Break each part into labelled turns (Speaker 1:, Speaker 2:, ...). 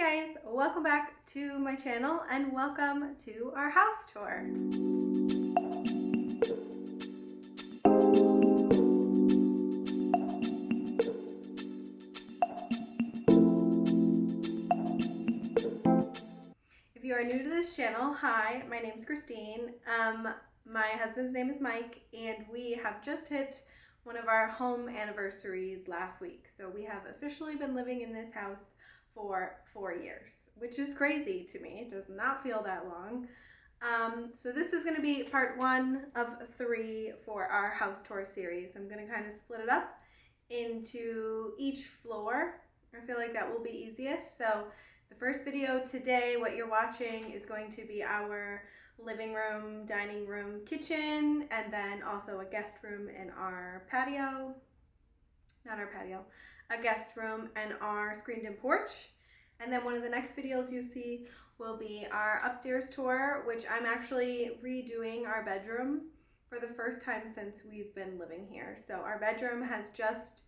Speaker 1: Hi guys, welcome back to my channel and welcome to our house tour. If you are new to this channel, hi, my name's Christine. My husband's name is Mike and we have just hit one of our home anniversaries last week. So we have officially been living in this house for 4 years, which is crazy to me. It does not feel that long. So this is going to be part 1 of 3 for our house tour series. I'm going to kind of split it up into each floor. I feel like that will be easiest. So the first video today, what you're watching, is going to be our living room, dining room, kitchen, and then also a guest room in our patio. Not our patio. A guest room and our screened-in porch. And then one of the next videos you see will be our upstairs tour, which I'm actually redoing our bedroom for the first time since we've been living here. So our bedroom has just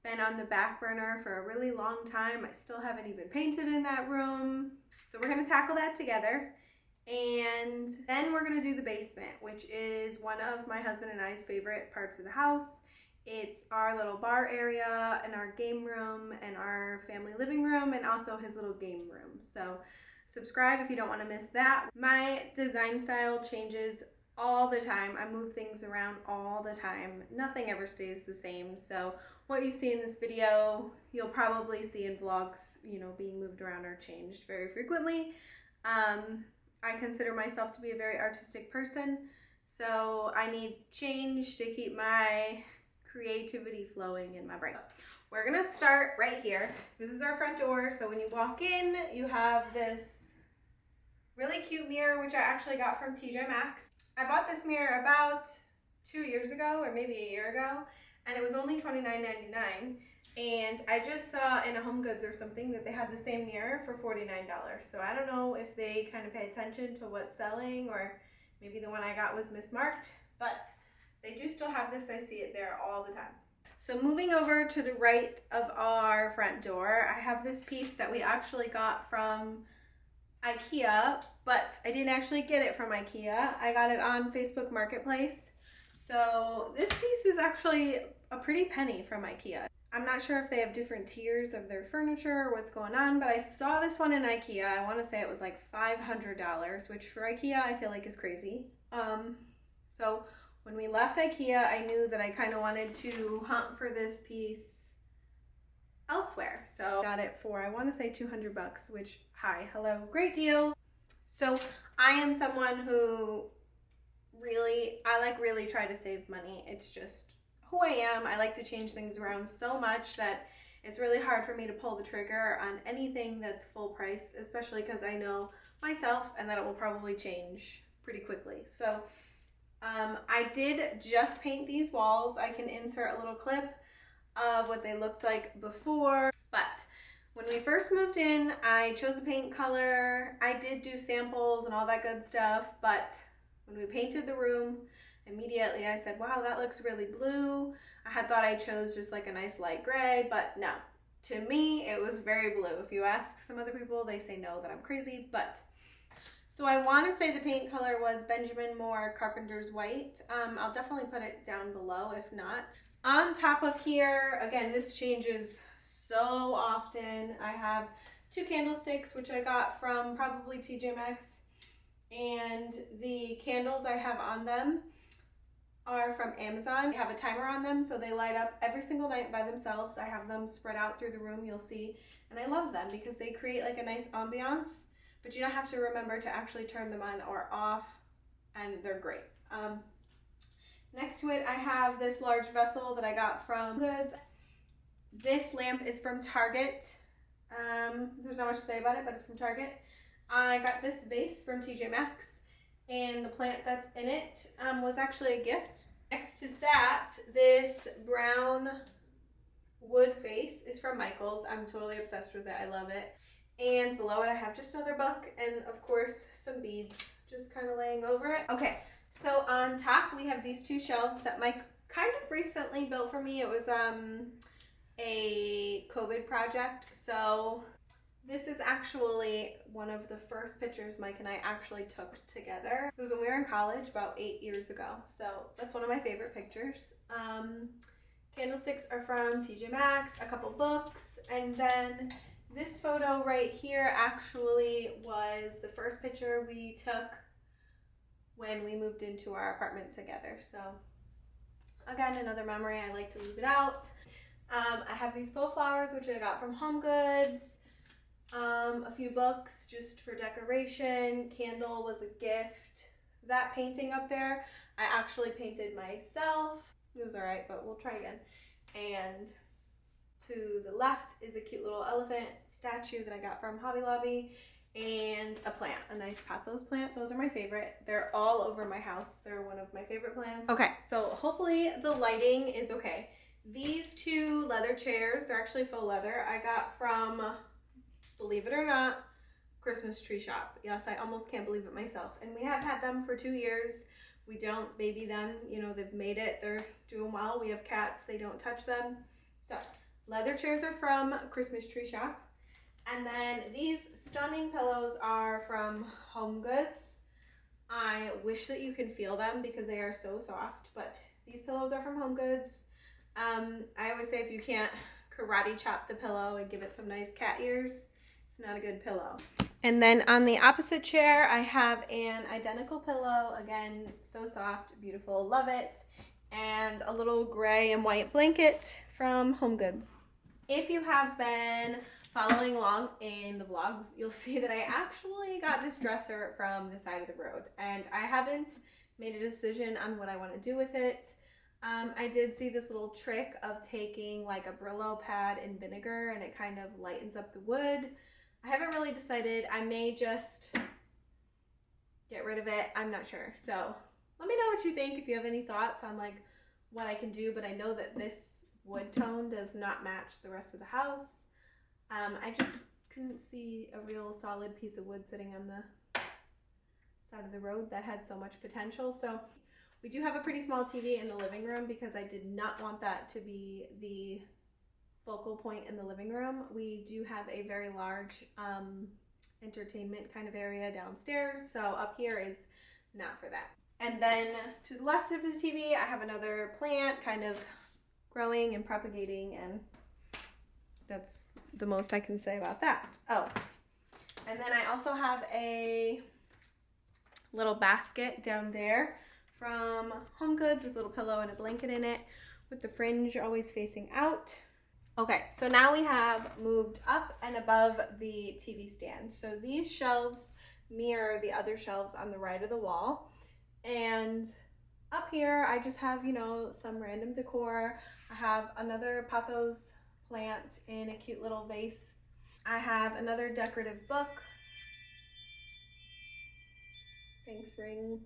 Speaker 1: been on the back burner for a really long time. I still haven't even painted in that room. So we're gonna tackle that together. And then we're gonna do the basement, which is one of my husband and I's favorite parts of the house. It's our little bar area and our game room and our family living room and also his little game room. So subscribe if you don't want to miss that. My design style changes all the time. I move things around all the time. Nothing ever stays the same. So what you see in this video, you'll probably see in vlogs, being moved around or changed very frequently. I consider myself to be a very artistic person, so I need change to keep my creativity flowing in my brain. We're gonna start right here. This is our front door. So when you walk in, you have this really cute mirror, which I actually got from TJ Maxx. I bought this mirror about 2 years ago, or maybe a year ago, and it was only $29.99. And I just saw in a Home Goods or something that they had the same mirror for $49. So I don't know if they kind of pay attention to what's selling, or maybe the one I got was mismarked, but they do still have this. I see it there all the time. So moving over to the right of our front door, I have this piece that we actually got from Ikea, but I didn't actually get it from Ikea. I got it on Facebook Marketplace. So this piece is actually a pretty penny from Ikea. I'm not sure if they have different tiers of their furniture or what's going on, but I saw this one in Ikea. I want to say it was like $500, which for Ikea I feel like is crazy. So when we left Ikea, I knew that I kind of wanted to hunt for this piece elsewhere. So I got it for, I want to say $200, which, hi, hello, great deal. So I am someone who I really try to save money. It's just who I am. I like to change things around so much that it's really hard for me to pull the trigger on anything that's full price, especially because I know myself and that it will probably change pretty quickly. So I did just paint these walls. I can insert a little clip of what they looked like before, but when we first moved in, I chose a paint color. I did do samples and all that good stuff, but when we painted the room, immediately I said, wow, that looks really blue. I had thought I chose just like a nice light gray, but no. To me, it was very blue. If you ask some other people, they say no, that I'm crazy, but. So I want to say the paint color was Benjamin Moore Carpenter's White. I'll definitely put it down below if not. On top of here, again, this changes so often. I have 2 candlesticks, which I got from probably TJ Maxx. And the candles I have on them are from Amazon. They have a timer on them, so they light up every single night by themselves. I have them spread out through the room, you'll see. And I love them because they create like a nice ambiance, but you don't have to remember to actually turn them on or off, and they're great. Next to it, I have this large vessel that I got from Goods. This lamp is from Target. There's not much to say about it, but it's from Target. I got this vase from TJ Maxx, and the plant that's in it was actually a gift. Next to that, this brown wood vase is from Michael's. I'm totally obsessed with it. I love it. And below it, I have just another book and, of course, some beads just kind of laying over it. Okay, so on top, we have these 2 shelves that Mike kind of recently built for me. It was a COVID project. So This is actually one of the first pictures Mike and I actually took together. It was when we were in college about 8 years ago. So that's one of my favorite pictures. Candlesticks are from TJ Maxx, a couple books, and then this photo right here actually was the first picture we took when we moved into our apartment together. So again, another memory. I like to leave it out. I have these faux flowers, which I got from Home Goods. A few books just for decoration. Candle was a gift. That painting up there, I actually painted myself. It was alright, but we'll try again. And to the left is a cute little elephant statue that I got from Hobby Lobby, and a plant, a nice pothos plant. Those are my favorite. They're all over my house. They're one of my favorite plants. Okay, so hopefully the lighting is okay. These two leather chairs, they're actually faux leather. I got from, believe it or not, Christmas tree shop. Yes, I almost can't believe it myself. And we have had them for 2 years. We don't baby them. You know, they've made it. They're doing well. We have cats. They don't touch them. So, leather chairs are from Christmas tree shop. And then these stunning pillows are from Home Goods. I wish that you could feel them because they are so soft, but these pillows are from Home Goods. I always say if you can't karate chop the pillow and give it some nice cat ears, it's not a good pillow. And then on the opposite chair, I have an identical pillow. Again, so soft, beautiful, love it. And a little gray and white blanket from Home Goods. If you have been following along in the vlogs, you'll see that I actually got this dresser from the side of the road, and I haven't made a decision on what I want to do with it. I did see this little trick of taking like a Brillo pad and vinegar, and it kind of lightens up the wood. I haven't really decided. I may just get rid of it. I'm not sure. So let me know what you think, if you have any thoughts on like what I can do, but I know that this wood tone does not match the rest of the house. I just couldn't see a real solid piece of wood sitting on the side of the road that had so much potential. So we do have a pretty small TV in the living room because I did not want that to be the focal point in the living room. We do have a very large entertainment kind of area downstairs, so up here is not for that. And then to the left of the TV, I have another plant kind of growing and propagating, and that's the most I can say about that. Oh, and then I also have a little basket down there from Home Goods with a little pillow and a blanket in it with the fringe always facing out. Okay, so now we have moved up and above the TV stand. So these shelves mirror the other shelves on the right of the wall. And up here, I just have, you know, some random decor. I have another pothos plant in a cute little vase. I have another decorative book. Thanks, Ring.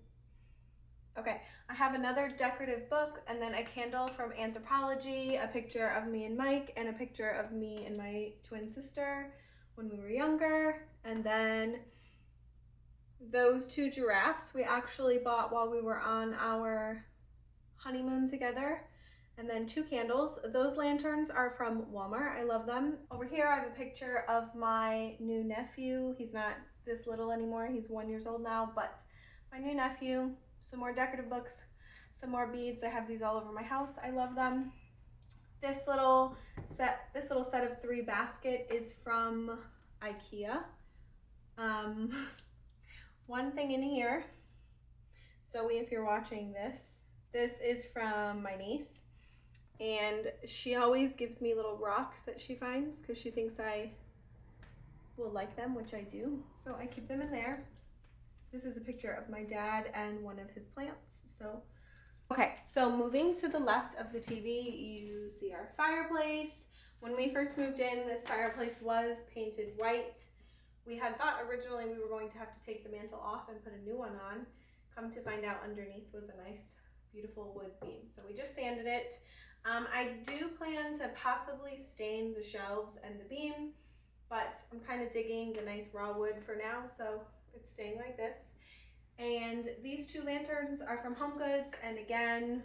Speaker 1: Okay, I have another decorative book, and then a candle from Anthropology, a picture of me and Mike, and a picture of me and my twin sister when we were younger. And then those two giraffes we actually bought while we were on our honeymoon together. And then two candles. Those lanterns are from Walmart. I love them. Over here I have a picture of my new nephew. He's not this little anymore. He's 1 year old now, but my new nephew. Some more decorative books, some more beads. I have these all over my house. I love them. This little set of 3 basket is from Ikea. One thing in here. Zoe, if you're watching this is from my niece. And she always gives me little rocks that she finds because she thinks I will like them, which I do. So I keep them in there. This is a picture of my dad and one of his plants. So, okay, so moving to the left of the TV, you see our fireplace. When we first moved in, this fireplace was painted white. We had thought originally we were going to have to take the mantle off and put a new one on. Come to find out, underneath was a nice, beautiful wood beam. So we just sanded it. I do plan to possibly stain the shelves and the beam, but I'm kind of digging the nice raw wood for now, so it's staying like this. And these 2 lanterns are from Home Goods, and again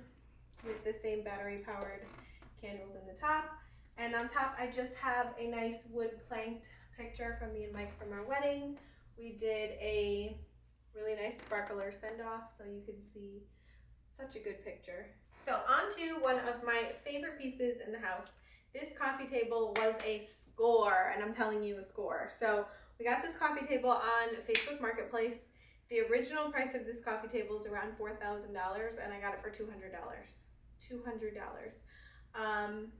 Speaker 1: with the same battery powered candles in the top. And on top I just have a nice wood planked picture from me and Mike from our wedding. We did a really nice sparkler send-off, so you can see such a good picture. So on to one of my favorite pieces in the house. This coffee table was a score, and I'm telling you, a score. So we got this coffee table on Facebook Marketplace. The original price of this coffee table is around $4,000, and I got it for $200. $200.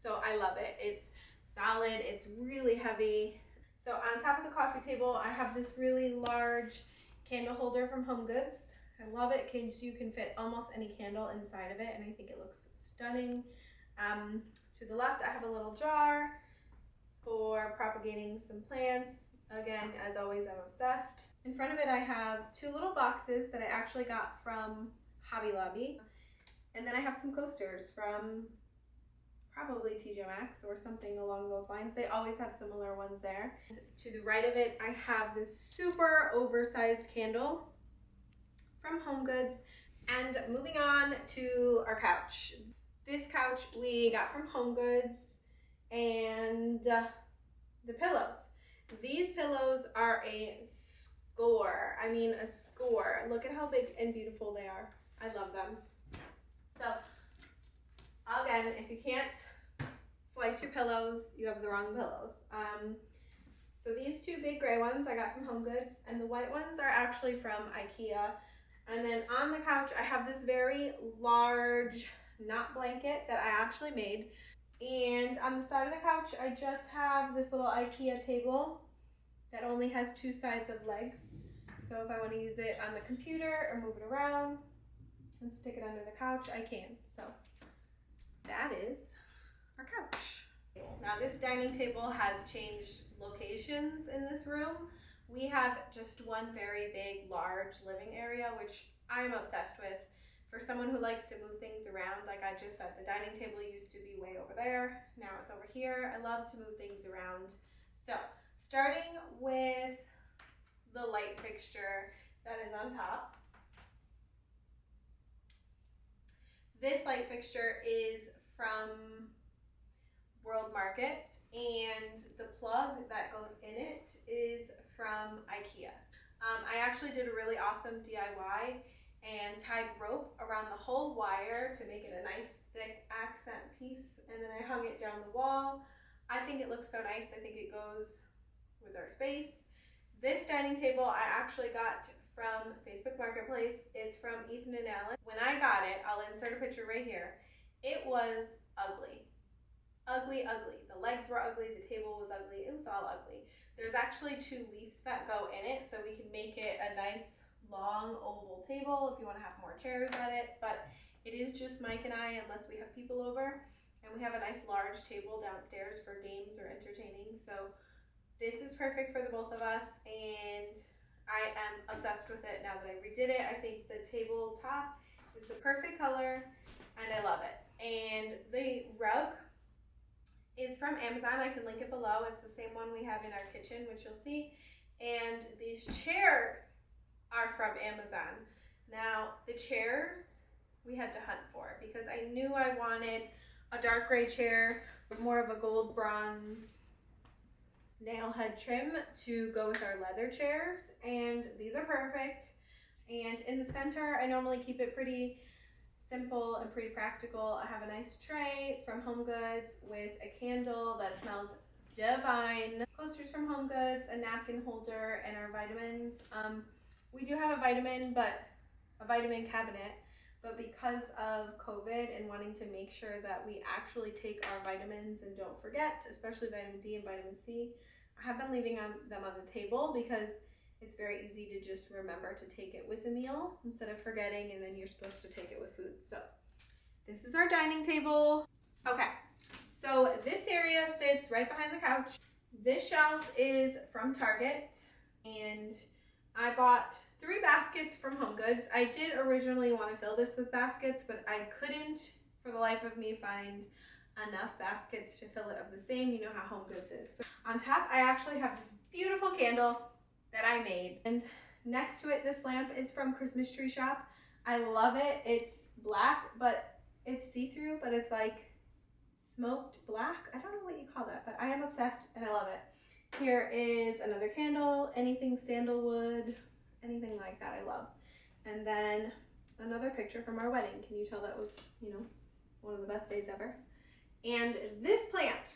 Speaker 1: So I love it. It's solid, it's really heavy. So on top of the coffee table, I have this really large candle holder from HomeGoods. I love it because you can fit almost any candle inside of it, and I think it looks stunning. To the left, I have a little jar for propagating some plants. Again, as always, I'm obsessed. In front of it, I have two little boxes that I actually got from Hobby Lobby. And then I have some coasters from probably TJ Maxx or something along those lines. They always have similar ones there. To the right of it, I have this super oversized candle from HomeGoods. And moving on to our couch. This couch we got from HomeGoods, and the pillows. These pillows are a score. I mean, a score. Look at how big and beautiful they are. I love them. So, again, if you can't slice your pillows, you have the wrong pillows. So these two big gray ones I got from HomeGoods, and the white ones are actually from Ikea. And then on the couch, I have this very large knot blanket that I actually made. And on the side of the couch, I just have this little Ikea table that only has two sides of legs. So if I want to use it on the computer or move it around and stick it under the couch, I can. So that is our couch. Now this dining table has changed locations in this room. We have just one very big, large living area, which I'm obsessed with. For someone who likes to move things around, like I just said, the dining table used to be way over there. Now it's over here. I love to move things around. So starting with the light fixture that is on top. This light fixture is from World Market, and the plug that goes in it is from Ikea. I actually did a really awesome DIY and tied rope around the whole wire to make it a nice thick accent piece, and then I hung it down the wall. I think it looks so nice. I think it goes with our space. This dining table I actually got from Facebook Marketplace. It's from Ethan and Alan. When I got it, I'll insert a picture right here. It was ugly. Ugly. The legs were ugly, the table was ugly, it was all ugly. There's actually two leaves that go in it, so we can make it a nice long oval table if you want to have more chairs at it, but it is just Mike and I unless we have people over, and we have a nice large table downstairs for games or entertaining. So this is perfect for the both of us, and I am obsessed with it now that I redid it. I think the tabletop is the perfect color and I love it. And the rug is from Amazon. I can link it below. It's the same one we have in our kitchen, which you'll see. And these chairs are from Amazon. Now, the chairs we had to hunt for because I knew I wanted a dark gray chair with more of a gold bronze nail head trim to go with our leather chairs, and these are perfect. And in the center, I normally keep it pretty simple and pretty practical. I have a nice tray from HomeGoods with a candle that smells divine, coasters from HomeGoods, a napkin holder, and our vitamins. We do have a vitamin cabinet, but because of COVID and wanting to make sure that we actually take our vitamins and don't forget, especially vitamin D and vitamin C, I have been leaving them on the table because it's very easy to just remember to take it with a meal instead of forgetting, and then you're supposed to take it with food. So this is our dining table. Okay, so this area sits right behind the couch. This shelf is from Target, and I bought 3 baskets from HomeGoods. I did originally want to fill this with baskets, but I couldn't for the life of me find enough baskets to fill it of the same. You know how HomeGoods is. So on top, I actually have this beautiful candle that I made. And next to it, this lamp is from Christmas Tree Shop. I love it. It's black, but it's see-through, but it's like smoked black. I don't know what you call that, but I am obsessed and I love it. Here is another candle, anything sandalwood, anything like that I love. And then another picture from our wedding. Can you tell that was, you know, one of the best days ever? And this plant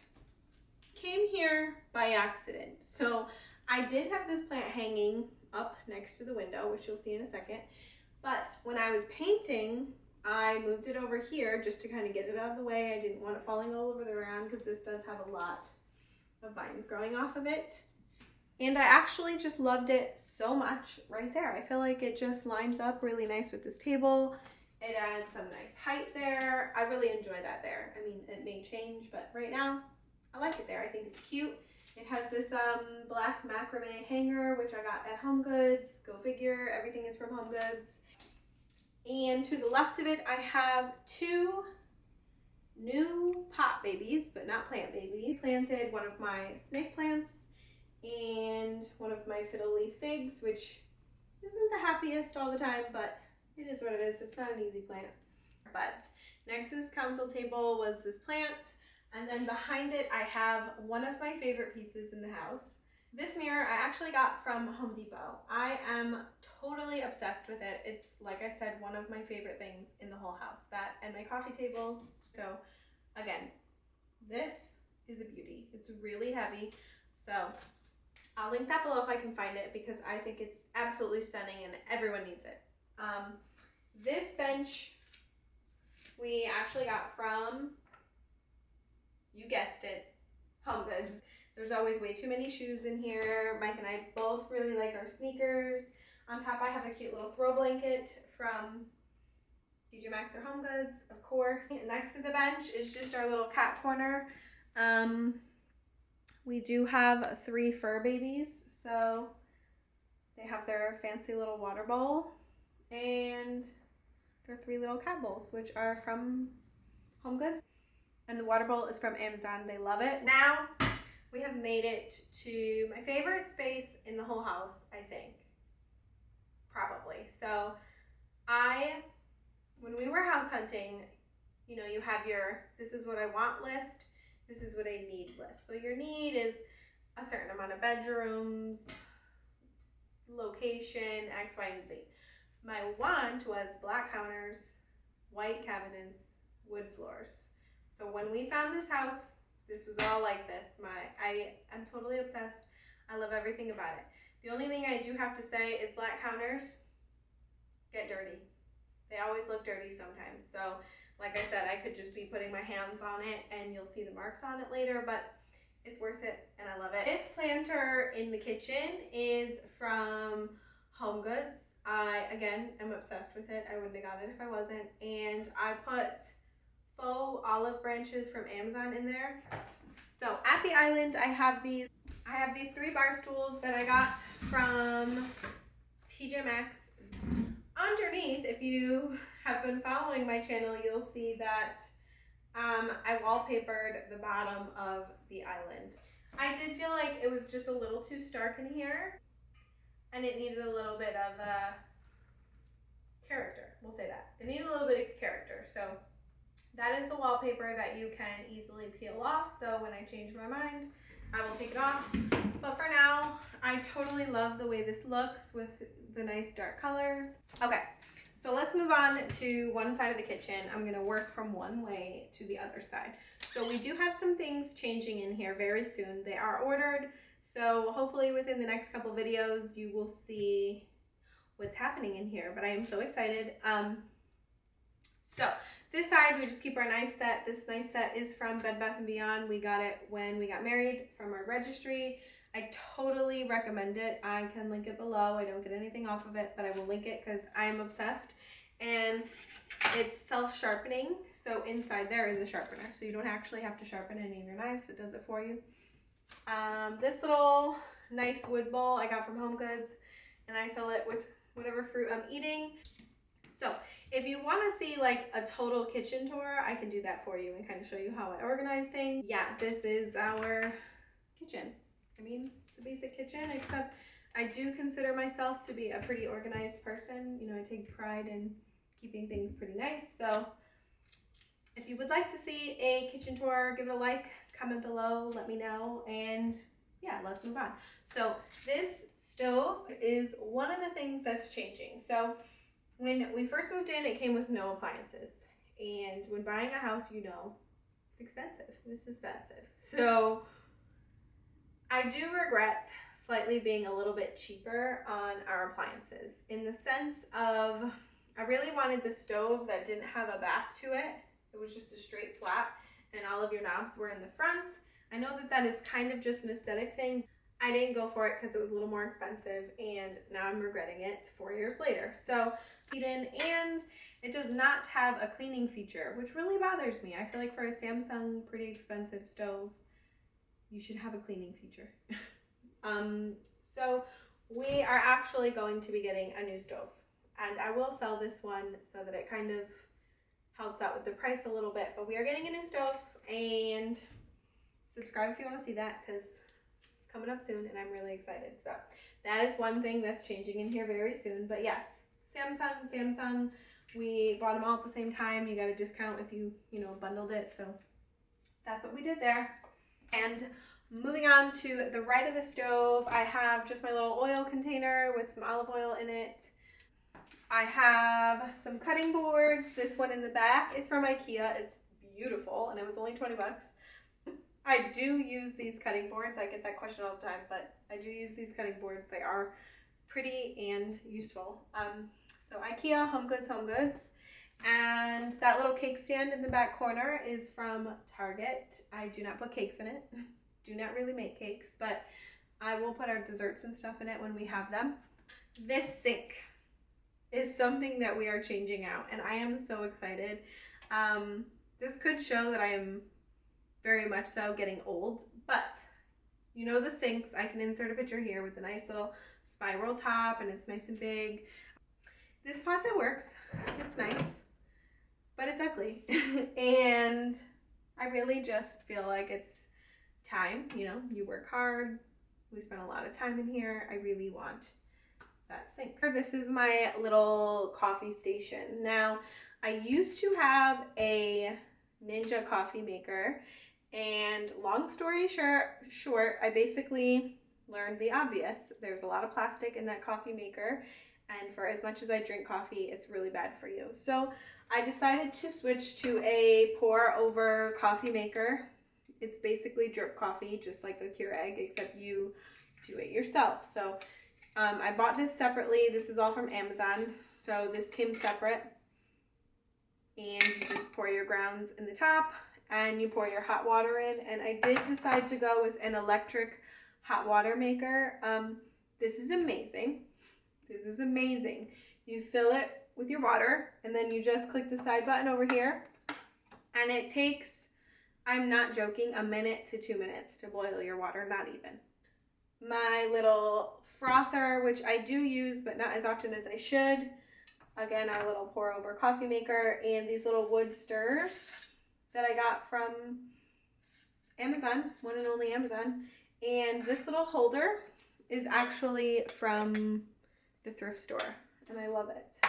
Speaker 1: came here by accident. So I did have this plant hanging up next to the window, which you'll see in a second. But when I was painting, I moved it over here just to kind of get it out of the way. I didn't want it falling all over the ground because this does have a lot of vines growing off of it. And I actually just loved it so much right there. I feel like it just lines up really nice with this table. It adds some nice height there. I really enjoy that there. I mean, it may change, but right now I like it there. I think it's cute. It has this black macrame hanger, which I got at Home Goods. Go figure, everything is from Home Goods. And to the left of it, I have two new pot babies, but not plant babies. Planted one of my snake plants and one of my fiddle leaf figs, which isn't the happiest all the time, but it is what it is. It's not an easy plant. But next to this council table was this plant, and then behind it I have one of my favorite pieces in the house. This mirror I actually got from Home Depot. I am totally obsessed with it. It's, like I said, one of my favorite things in the whole house. That and my coffee table. So again, this is a beauty. It's really heavy. So I'll link that below if I can find it because I think it's absolutely stunning and everyone needs it. This bench we actually got from, you guessed it, Home Goods. There's always way too many shoes in here. Mike and I both really like our sneakers. On top I have a cute little throw blanket from TJ Maxx or Home Goods, of course. Next to the bench is just our little cat corner. We do have 3 fur babies, so they have their fancy little water bowl and their 3 little cat bowls, which are from Home Goods. And the water bowl is from Amazon. They love it. Now we have made it to my favorite space in the whole house, I think. Probably. So when we were house hunting, you know, you have your, this is what I want list, this is what I need list. So your need is a certain amount of bedrooms, location, X, Y, and Z. My want was black counters, white cabinets, wood floors. So when we found this house, this was all like this. I'm totally obsessed. I love everything about it. The only thing I do have to say is black counters get dirty. They always look dirty sometimes. So like I said, I could just be putting my hands on it and you'll see the marks on it later, but it's worth it and I love it. This planter in the kitchen is from Home Goods. I, again, am obsessed with it. I wouldn't have got it if I wasn't. And I put faux olive branches from Amazon in there. So at the island, I have these 3 bar stools that I got from TJ Maxx. Underneath, if you have been following my channel, you'll see that I wallpapered the bottom of the island. I did feel like it was just a little too stark in here and it needed a little bit of character. We'll say that. It needed a little bit of character. So that is a wallpaper that you can easily peel off. So when I change my mind, I will take it off. But for now, I totally love the way this looks with the nice dark colors. Okay, so let's move on to one side of the kitchen. I'm gonna work from one way to the other side. So we do have some things changing in here very soon. They are ordered, so hopefully within the next couple videos you will see what's happening in here, but I am so excited. So this side, we just keep our knife set. This knife set is from Bed Bath & Beyond. We got it when we got married from our registry. I totally recommend it. I can link it below. I don't get anything off of it, but I will link it because I am obsessed. And it's self-sharpening, so inside there is a sharpener. So you don't actually have to sharpen any of your knives. It does it for you. This little nice wood bowl I got from Home Goods, and I fill it with whatever fruit I'm eating. So if you want to see like a total kitchen tour, I can do that for you and kind of show you how I organize things. Yeah, this is our kitchen. I mean, it's a basic kitchen, except I do consider myself to be a pretty organized person. You know, I take pride in keeping things pretty nice. So if you would like to see a kitchen tour, give it a like, comment below, let me know. And yeah, let's move on. So this stove is one of the things that's changing. So when we first moved in, it came with no appliances. And when buying a house, you know, it's expensive. This is expensive. So I do regret slightly being a little bit cheaper on our appliances, in the sense of I really wanted the stove that didn't have a back to it. It was just a straight flat and all of your knobs were in the front. I know that that is kind of just an aesthetic thing. I didn't go for it because it was a little more expensive, and now I'm regretting it 4 years later. So, and it does not have a cleaning feature, which really bothers me. I feel like for a Samsung pretty expensive stove, you should have a cleaning feature. So we are actually going to be getting a new stove, and I will sell this one so that it kind of helps out with the price a little bit, but we are getting a new stove, and subscribe if you want to see that because it's coming up soon and I'm really excited. So that is one thing that's changing in here very soon. But yes, Samsung, we bought them all at the same time. You got a discount if you bundled it. So that's what we did there. And moving on to the right of the stove, I have just my little oil container with some olive oil in it. I have some cutting boards. This one in the back is from Ikea. It's beautiful and it was only 20 bucks. I do use these cutting boards. I get that question all the time, but I do use these cutting boards. They are pretty and useful. So Ikea, Home Goods. And that little cake stand in the back corner is from Target. I do not put cakes in it. Do not really make cakes, but I will put our desserts and stuff in it when we have them. This sink is something that we are changing out, and I am so excited. This could show that I am very much so getting old, but you know the sinks, I can insert a picture here with a nice little spiral top, and it's nice and big. This faucet works, it's nice, but it's ugly. And I really just feel like it's time, you work hard, we spend a lot of time in here, I really want that sink. This is my little coffee station. Now, I used to have a Ninja coffee maker, and long story short, I basically learned the obvious. There's a lot of plastic in that coffee maker, and for as much as I drink coffee, it's really bad for you. So I decided to switch to a pour over coffee maker. It's basically drip coffee, just like a Keurig, except you do it yourself. So I bought this separately. This is all from Amazon. So this came separate, and you just pour your grounds in the top and you pour your hot water in. And I did decide to go with an electric hot water maker. This is amazing. This is amazing. You fill it with your water, and then you just click the side button over here, and it takes, I'm not joking, 1 minute to 2 minutes to boil your water, not even. My little frother, which I do use, but not as often as I should. Again, our little pour over coffee maker, and these little wood stirrers that I got from Amazon, one and only Amazon. And this little holder is actually from the thrift store, and I love it.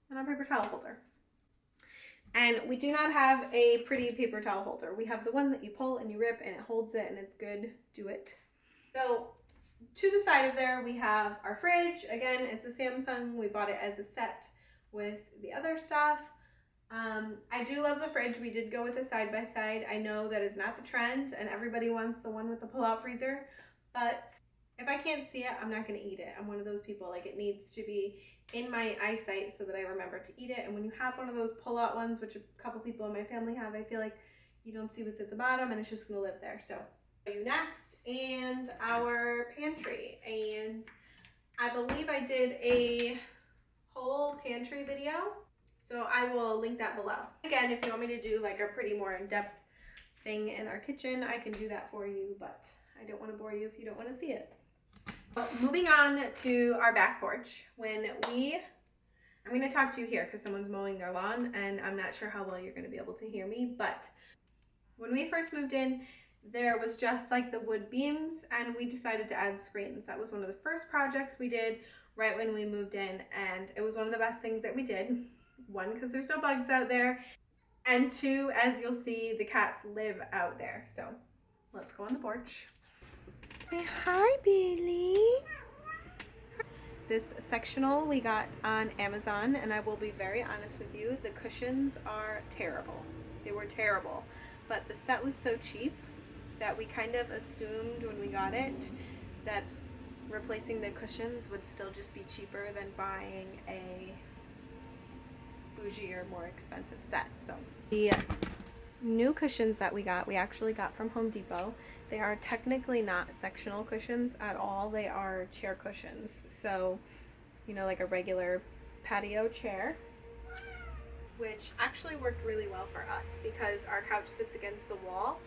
Speaker 1: And a paper towel holder. And we do not have a pretty paper towel holder. We have the one that you pull and you rip and it holds it, and it's good. Do it. So to the side of there, we have our fridge. Again, it's a Samsung. We bought it as a set with the other stuff. I do love the fridge. We did go with a side-by-side. I know that is not the trend, and everybody wants the one with the pull-out freezer, but if I can't see it, I'm not going to eat it. I'm one of those people, like, it needs to be in my eyesight so that I remember to eat it. And when you have one of those pull-out ones, which a couple people in my family have, I feel like you don't see what's at the bottom, and it's just going to live there. So you next, and our pantry. And I believe I did a whole pantry video, so I will link that below. Again, if you want me to do like a pretty more in-depth thing in our kitchen, I can do that for you, but I don't want to bore you if you don't want to see it. Well, moving on to our back porch. I'm going to talk to you here because someone's mowing their lawn, and I'm not sure how well you're going to be able to hear me, but when we first moved in, there was just like the wood beams, and we decided to add screens. That was one of the first projects we did right when we moved in, and it was one of the best things that we did. One, because there's no bugs out there, and two, as you'll see, the cats live out there. So let's go on the porch. Say hi, Bailey. This sectional we got on Amazon, and I will be very honest with you, the cushions are terrible. They were terrible, but the set was so cheap that we kind of assumed when we got it that replacing the cushions would still just be cheaper than buying a bougie or more expensive set. So the new cushions that we actually got from Home Depot. They are technically not sectional cushions at all. They are chair cushions. So, you know, like a regular patio chair, which actually worked really well for us because our couch sits against the wall.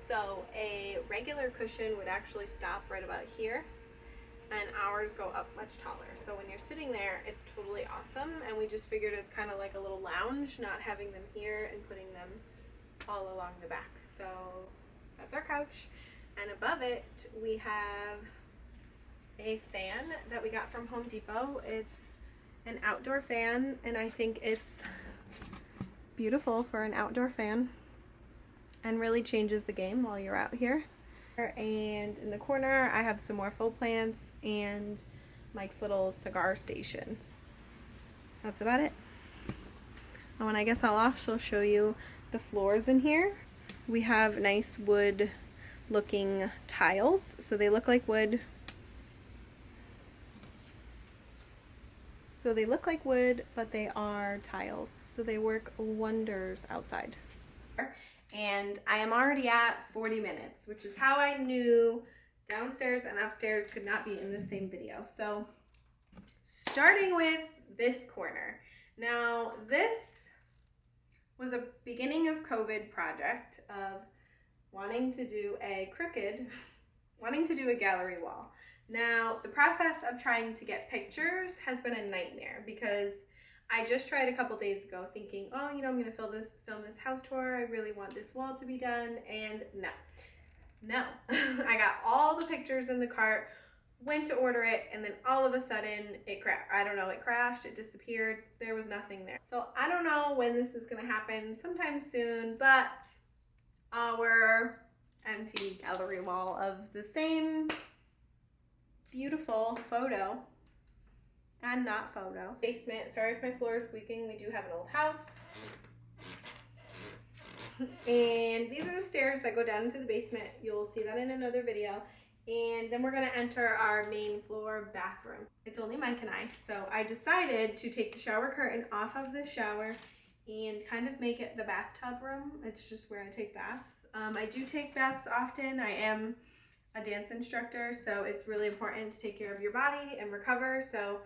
Speaker 1: So a regular cushion would actually stop right about here, and ours go up much taller. So when you're sitting there, it's totally awesome. And we just figured it's kind of like a little lounge, not having them here and putting them all along the back. So that's our couch. And above it, we have a fan that we got from Home Depot. It's an outdoor fan, and I think it's beautiful for an outdoor fan and really changes the game while you're out here. And in the corner, I have some more faux plants and Mike's little cigar station. That's about it. Oh, and I guess I'll also show you the floors in here. We have nice wood looking tiles, so they look like wood. But they are tiles, so they work wonders outside. And I am already at 40 minutes, which is how I knew downstairs and upstairs could not be in the same video. So starting with this corner. Now this was a beginning of COVID project of wanting to do a gallery wall. Now, the process of trying to get pictures has been a nightmare because I just tried a couple days ago thinking, oh, you know, I'm gonna film this house tour. I really want this wall to be done, and no. I got all the pictures in the cart, went to order it, and then all of a sudden it crashed. I don't know, it crashed, it disappeared, there was nothing there. So I don't know when this is gonna happen, sometime soon, but our empty gallery wall of the same beautiful photo and not photo. Basement, sorry if my floor is squeaking, we do have an old house. And these are the stairs that go down into the basement. You'll see that in another video. And then we're gonna enter our main floor bathroom. It's only Mike and I, so I decided to take the shower curtain off of the shower and kind of make it the bathtub room. It's just where I take baths. I do take baths often. I am a dance instructor, so it's really important to take care of your body and recover. So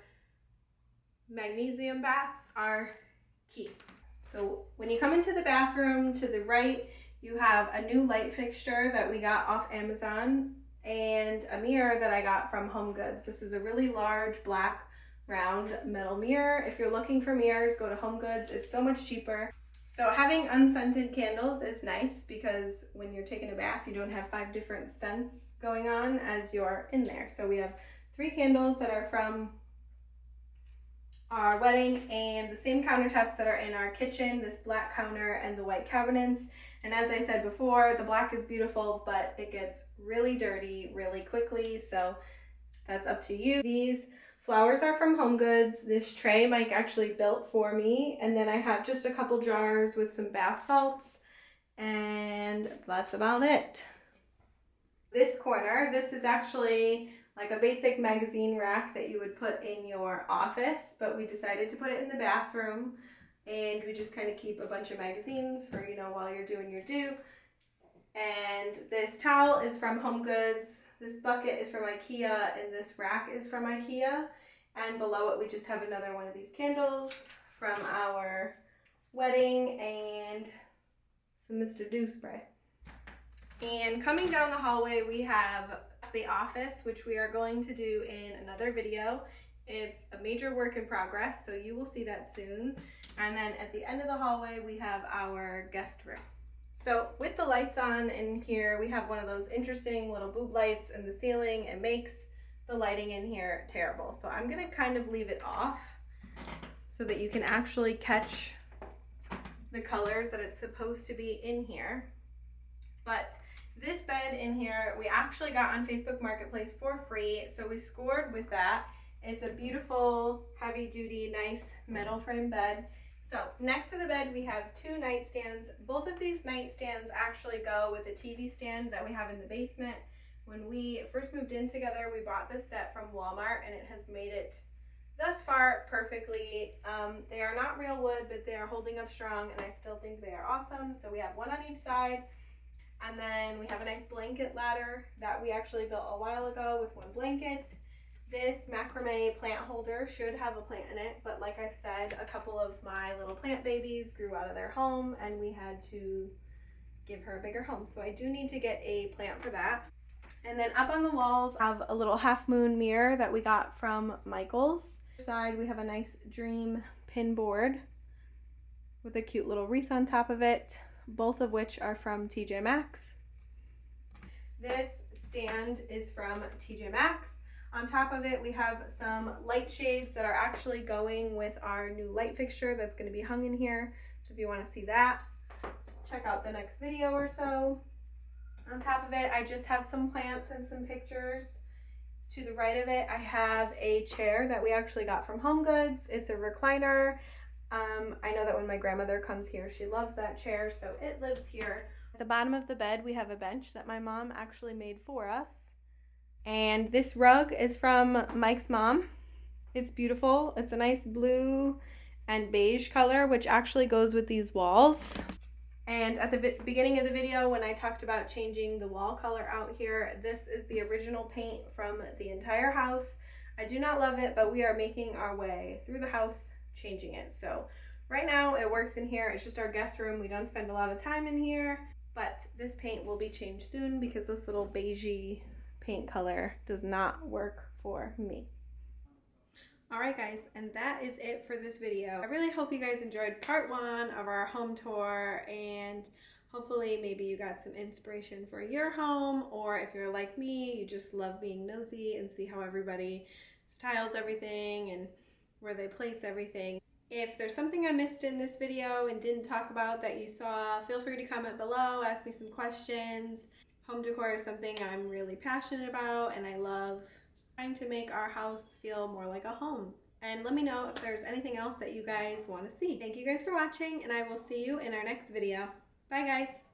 Speaker 1: magnesium baths are key. So when you come into the bathroom, to the right, you have a new light fixture that we got off Amazon and a mirror that I got from Home Goods. This is a really large black round metal mirror. If you're looking for mirrors, go to Home Goods. It's so much cheaper. So having unscented candles is nice because when you're taking a bath, you don't have 5 different scents going on as you're in there. So we have 3 candles that are from our wedding and the same countertops that are in our kitchen, this black counter and the white cabinets. And as I said before, the black is beautiful, but it gets really dirty really quickly. So that's up to you. These flowers are from Home Goods. This tray Mike actually built for me. And then I have just a couple jars with some bath salts. And that's about it. This corner, this is actually like a basic magazine rack that you would put in your office, but we decided to put it in the bathroom. And we just kind of keep a bunch of magazines for, you know, while you're doing your do. And this towel is from Home Goods. This bucket is from Ikea, and this rack is from Ikea. And below it, we just have another one of these candles from our wedding and some Mr. Do spray. And coming down the hallway, we have the office, which we are going to do in another video. It's a major work in progress, so you will see that soon. And then at the end of the hallway, we have our guest room. So with the lights on in here, we have one of those interesting little boob lights in the ceiling. It makes the lighting in here terrible. So I'm gonna kind of leave it off so that you can actually catch the colors that it's supposed to be in here. But This bed in here, we actually got on Facebook Marketplace for free, so we scored with that. It's a beautiful, heavy-duty, nice metal frame bed. So next to the bed, we have 2 nightstands. Both of these nightstands actually go with a TV stand that we have in the basement. When we first moved in together, we bought this set from Walmart, and it has made it thus far perfectly. They are not real wood, but they are holding up strong, and I still think they are awesome. So we have one on each side, and then we have a nice blanket ladder that we actually built a while ago with 1 blanket. This macrame plant holder should have a plant in it, but like I said, a couple of my little plant babies grew out of their home, and we had to give her a bigger home. So I do need to get a plant for that. And then up on the walls, I have a little half moon mirror that we got from Michael's. Side, we have a nice dream pin board with a cute little wreath on top of it, both of which are from TJ Maxx. This stand is from TJ Maxx. On top of it, we have some light shades that are actually going with our new light fixture that's going to be hung in here. So if you want to see that, check out the next video or so. On top of it, I just have some plants and some pictures. To the right of it, I have a chair that we actually got from Home Goods. It's a recliner. I know that when my grandmother comes here, she loves that chair, so it lives here. At the bottom of the bed, we have a bench that my mom actually made for us. And this rug is from Mike's mom. It's beautiful. It's a nice blue and beige color, which actually goes with these walls. And at the beginning of the video, when I talked about changing the wall color out here, this is the original paint from the entire house. I do not love it, but we are making our way through the house, changing it. So right now it works in here. It's just our guest room. We don't spend a lot of time in here, but this paint will be changed soon because this little beigey paint color does not work for me. Alright guys, and that is it for this video. I really hope you guys enjoyed part 1 of our home tour, and hopefully maybe you got some inspiration for your home, or if you're like me, you just love being nosy and see how everybody styles everything and where they place everything. If there's something I missed in this video and didn't talk about that you saw, feel free to comment below, ask me some questions. Home decor is something I'm really passionate about, and I love trying to make our house feel more like a home. And let me know if there's anything else that you guys want to see. Thank you guys for watching, and I will see you in our next video. Bye guys!